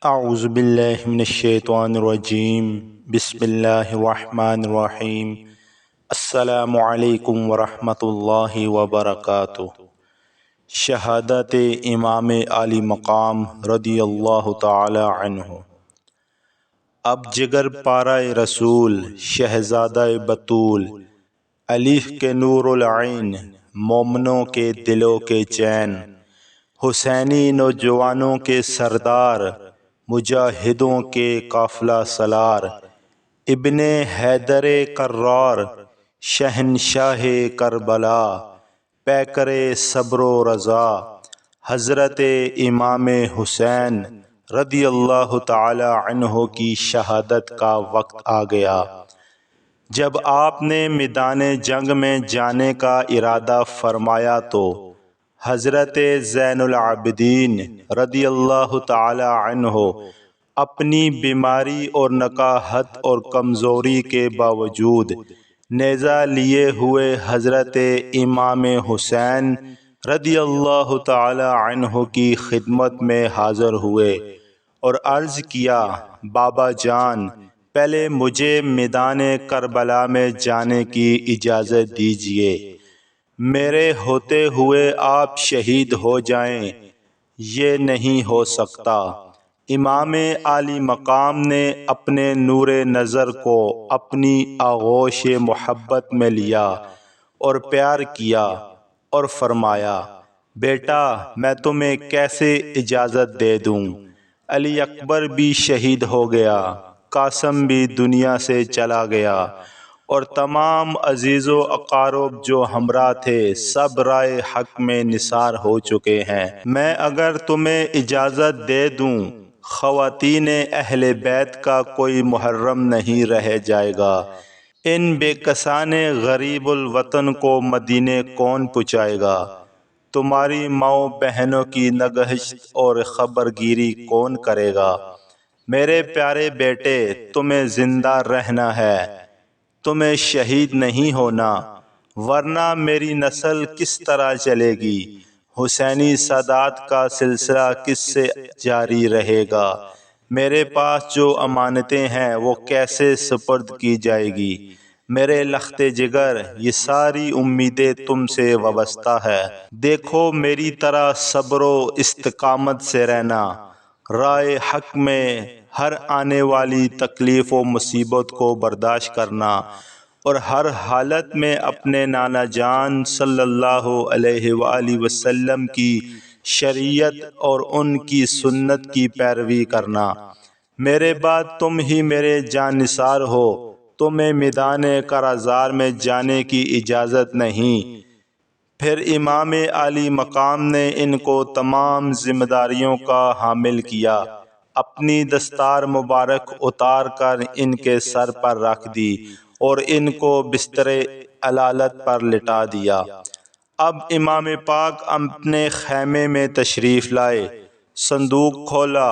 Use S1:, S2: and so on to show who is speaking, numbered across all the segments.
S1: اعوذ باللہ من الشیطان الرجیم بسم اللہ الرحمن الرحیم السلام علیکم ورحمۃ اللہ وبرکاتہ۔ شہادت امام عالی مقام رضی اللہ تعالی عنہ۔ اب جگر پارہ رسول شہزادہ بطول، الف کے نور العین، مومنوں کے دلوں کے چین، حسینی نوجوانوں کے سردار، مجاہدوں کے قافلہ سالار، ابن حیدر کرار، شہنشاہ کربلا، پیکر صبر و رضا، حضرت امام حسین رضی اللہ تعالی عنہ کی شہادت کا وقت آ گیا۔ جب آپ نے میدان جنگ میں جانے کا ارادہ فرمایا تو حضرت زین العابدین رضی اللہ تعالی عنہ اپنی بیماری اور نکاہت اور کمزوری کے باوجود نیزہ لیے ہوئے حضرت امام حسین رضی اللہ تعالی عنہ کی خدمت میں حاضر ہوئے اور عرض کیا، بابا جان، پہلے مجھے میدان کربلا میں جانے کی اجازت دیجیے۔ میرے ہوتے ہوئے آپ شہید ہو جائیں، یہ نہیں ہو سکتا۔ امام عالی مقام نے اپنے نور نظر کو اپنی آغوش محبت میں لیا اور پیار کیا اور فرمایا، بیٹا میں تمہیں کیسے اجازت دے دوں؟ علی اکبر بھی شہید ہو گیا، قاسم بھی دنیا سے چلا گیا، اور تمام عزیز و اقارب جو ہمراہ تھے سب رائے حق میں نثار ہو چکے ہیں۔ میں اگر تمہیں اجازت دے دوں، خواتین اہل بیت کا کوئی محرم نہیں رہ جائے گا۔ ان بے کسان غریب الوطن کو مدینے کون پہنچائے گا؟ تمہاری ماؤں بہنوں کی نگہشت اور خبرگیری کون کرے گا؟ میرے پیارے بیٹے، تمہیں زندہ رہنا ہے، تمہیں شہید نہیں ہونا، ورنہ میری نسل کس طرح چلے گی؟ حسینی سادات کا سلسلہ کس سے جاری رہے گا؟ میرے پاس جو امانتیں ہیں وہ کیسے سپرد کی جائے گی؟ میرے لخت جگر، یہ ساری امیدیں تم سے وابستہ ہے۔ دیکھو میری طرح صبر و استقامت سے رہنا، رائے حق میں ہر آنے والی تکلیف و مصیبت کو برداشت کرنا، اور ہر حالت میں اپنے نانا جان صلی اللہ علیہ وآلہ وسلم کی شریعت اور ان کی سنت کی پیروی کرنا۔ میرے بعد تم ہی میرے جان نثار ہو، تمہیں میدان کرازار میں جانے کی اجازت نہیں۔ پھر امام عالی مقام نے ان کو تمام ذمہ داریوں کا حامل کیا، اپنی دستار مبارک اتار کر ان کے سر پر رکھ دی اور ان کو بستر علالت پر لٹا دیا۔ اب امام پاک اپنے خیمے میں تشریف لائے، صندوق کھولا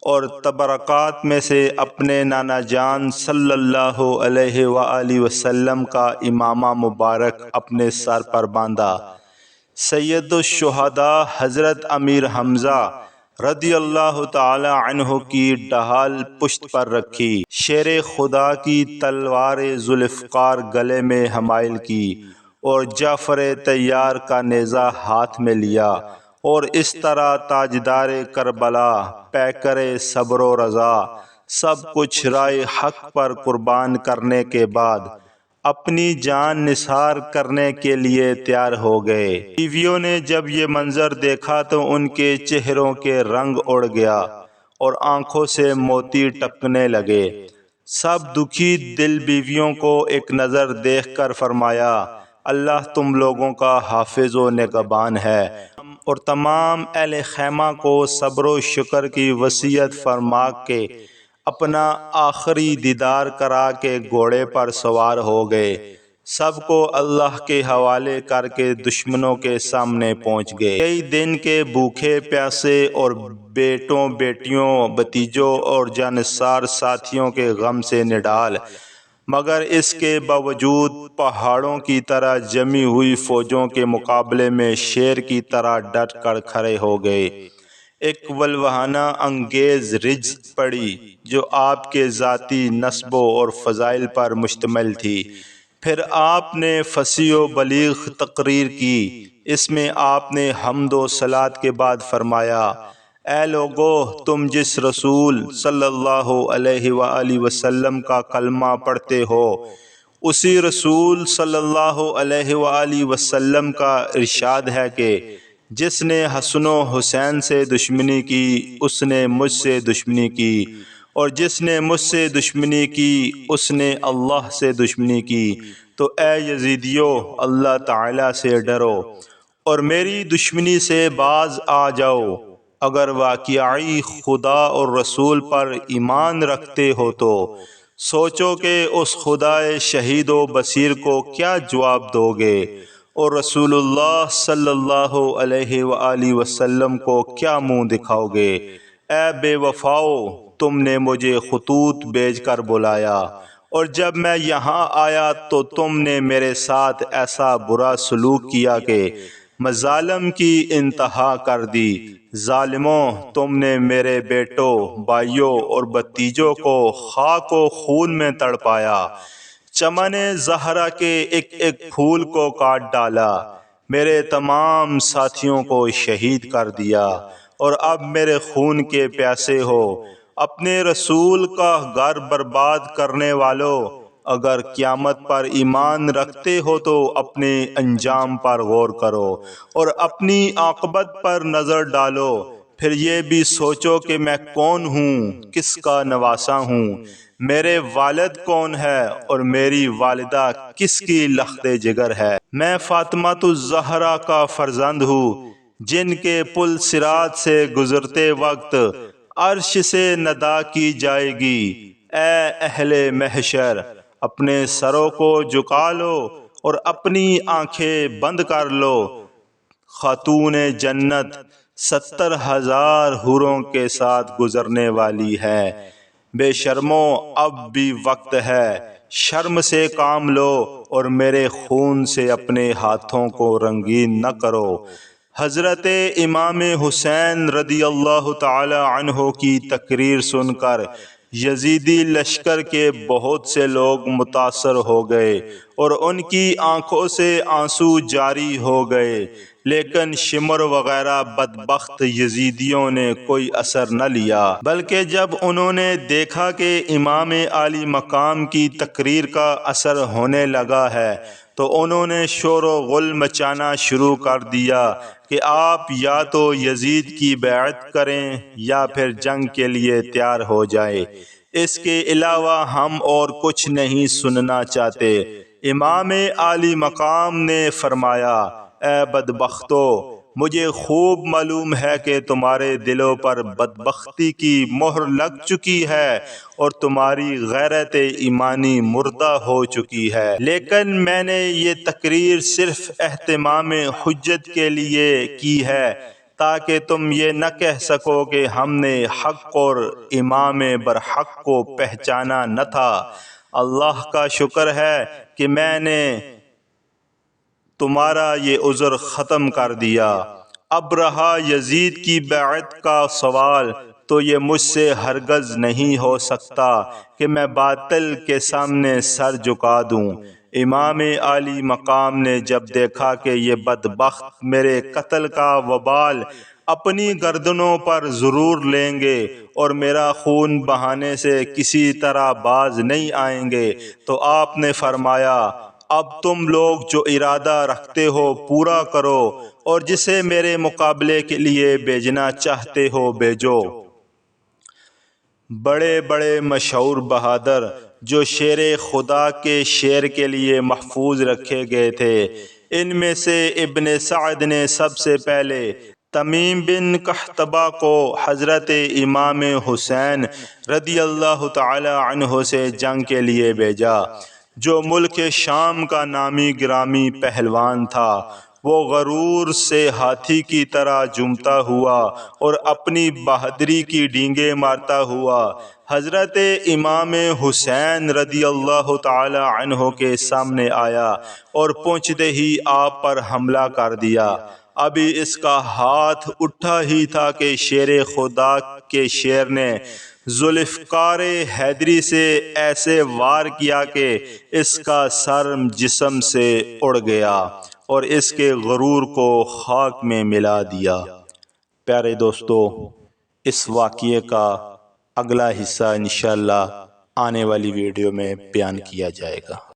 S1: اور تبرکات میں سے اپنے نانا جان صلی اللہ علیہ وآلہ وسلم کا امامہ مبارک اپنے سر پر باندھا۔ سید الشہداء حضرت امیر حمزہ رضی اللہ تعالی عنہ کی ڈھال پشت پر رکھی، شیر خدا کی تلوار ذوالفقار گلے میں حمائل کی، اور جعفر طیار کا نیزہ ہاتھ میں لیا، اور اس طرح تاجدار کربلا، پیکر صبر و رضا، سب کچھ رائے حق پر قربان کرنے کے بعد اپنی جان نثار کرنے کے لیے تیار ہو گئے۔ بیویوں نے جب یہ منظر دیکھا تو ان کے چہروں کے رنگ اڑ گیا اور آنکھوں سے موتی ٹپکنے لگے۔ سب دکھی دل بیویوں کو ایک نظر دیکھ کر فرمایا، اللہ تم لوگوں کا حافظ و نگہبان ہے، اور تمام اہل خیمہ کو صبر و شکر کی وصیت فرما کے اپنا آخری دیدار کرا کے گھوڑے پر سوار ہو گئے۔ سب کو اللہ کے حوالے کر کے دشمنوں کے سامنے پہنچ گئے۔ کئی دن کے بھوکے پیاسے اور بیٹوں بیٹیوں بھتیجوں اور جانثار ساتھیوں کے غم سے نڈال، مگر اس کے باوجود پہاڑوں کی طرح جمی ہوئی فوجوں کے مقابلے میں شیر کی طرح ڈٹ کر کھڑے ہو گئے۔ ایک ولوہانہ انگیز رجز پڑی جو آپ کے ذاتی نسبوں اور فضائل پر مشتمل تھی۔ پھر آپ نے فصیح و بلیغ تقریر کی۔ اس میں آپ نے حمد و صلوات کے بعد فرمایا، اے لوگو، تم جس رسول صلی اللہ علیہ وآلہ وسلم کا کلمہ پڑھتے ہو، اسی رسول صلی اللہ علیہ وآلہ وسلم کا ارشاد ہے کہ جس نے حسن و حسین سے دشمنی کی اس نے مجھ سے دشمنی کی، اور جس نے مجھ سے دشمنی کی اس نے اللہ سے دشمنی کی۔ تو اے یزیدیو، اللہ تعالی سے ڈرو اور میری دشمنی سے باز آ جاؤ۔ اگر واقعی خدا اور رسول پر ایمان رکھتے ہو تو سوچو کہ اس خدائے شہید و بصیر کو کیا جواب دو گے، اور رسول اللہ صلی اللہ علیہ وآلہ وسلم کو کیا منہ دکھاؤ گے۔ اے بے وفاؤ، تم نے مجھے خطوط بھیج کر بلایا، اور جب میں یہاں آیا تو تم نے میرے ساتھ ایسا برا سلوک کیا کہ مظالم کی انتہا کر دی۔ ظالموں، تم نے میرے بیٹوں، بھائیوں اور بھتیجوں کو خاک و خون میں تڑپایا، چمن زہرا کے ایک ایک پھول کو کاٹ ڈالا، میرے تمام ساتھیوں کو شہید کر دیا، اور اب میرے خون کے پیاسے ہو۔ اپنے رسول کا گھر برباد کرنے والو، اگر قیامت پر ایمان رکھتے ہو تو اپنے انجام پر غور کرو اور اپنی عاقبت پر نظر ڈالو، پھر یہ بھی سوچو کہ میں کون ہوں، کس کا نواسا ہوں، میرے والد کون ہے اور میری والدہ کس کی لخت جگر ہے۔ میں فاطمۃ الزہرا کا فرزند ہوں، جن کے پل صراط سے گزرتے وقت عرش سے ندا کی جائے گی، اے اہل محشر، اپنے سروں کو جھکا لو اور اپنی آنکھیں بند کر لو۔ خاتون جنت 70,000 حوروں کے ساتھ گزرنے والی ہے۔ بے شرمو، اب بھی وقت ہے، شرم سے کام لو اور میرے خون سے اپنے ہاتھوں کو رنگین نہ کرو۔ حضرت امام حسین رضی اللہ تعالی عنہ کی تقریر سن کر یزیدی لشکر کے بہت سے لوگ متاثر ہو گئے اور ان کی آنکھوں سے آنسو جاری ہو گئے، لیکن شمر وغیرہ بدبخت یزیدیوں نے کوئی اثر نہ لیا، بلکہ جب انہوں نے دیکھا کہ امام عالی مقام کی تقریر کا اثر ہونے لگا ہے تو انہوں نے شور و غل مچانا شروع کر دیا کہ آپ یا تو یزید کی بیعت کریں یا پھر جنگ کے لیے تیار ہو جائیں، اس کے علاوہ ہم اور کچھ نہیں سننا چاہتے۔ امام عالی مقام نے فرمایا، اے بدبختو، مجھے خوب معلوم ہے کہ تمہارے دلوں پر بدبختی کی مہر لگ چکی ہے اور تمہاری غیرت ایمانی مردہ ہو چکی ہے، لیکن میں نے یہ تقریر صرف اہتمام حجت کے لیے کی ہے تاکہ تم یہ نہ کہہ سکو کہ ہم نے حق اور امام برحق کو پہچانا نہ تھا۔ اللہ کا شکر ہے کہ میں نے تمہارا یہ عذر ختم کر دیا۔ اب رہا یزید کی بیعت کا سوال، تو یہ مجھ سے ہرگز نہیں ہو سکتا کہ میں باطل کے سامنے سر جھکا دوں۔ امام عالی مقام نے جب دیکھا کہ یہ بدبخت میرے قتل کا وبال اپنی گردنوں پر ضرور لیں گے اور میرا خون بہانے سے کسی طرح باز نہیں آئیں گے، تو آپ نے فرمایا، اب تم لوگ جو ارادہ رکھتے ہو پورا کرو اور جسے میرے مقابلے کے لیے بھیجنا چاہتے ہو بھیجو۔ بڑے بڑے مشہور بہادر جو شیر خدا کے شعر کے لیے محفوظ رکھے گئے تھے، ان میں سے ابن سعد نے سب سے پہلے تمیم بن قحطبہ کو حضرت امام حسین رضی اللہ تعالی عنہ سے جنگ کے لیے بھیجا، جو ملک شام کا نامی گرامی پہلوان تھا۔ وہ غرور سے ہاتھی کی طرح جھومتا ہوا اور اپنی بہادری کی ڈینگیں مارتا ہوا حضرت امام حسین رضی اللہ تعالی عنہ کے سامنے آیا اور پہنچتے ہی آپ پر حملہ کر دیا۔ ابھی اس کا ہاتھ اٹھا ہی تھا کہ شیر خدا کے شیر نے ذوالفقار حیدری سے ایسے وار کیا کہ اس کا سر جسم سے اڑ گیا اور اس کے غرور کو خاک میں ملا دیا۔ پیارے دوستو، اس واقعے کا اگلا حصہ انشاءاللہ آنے والی ویڈیو میں بیان کیا جائے گا۔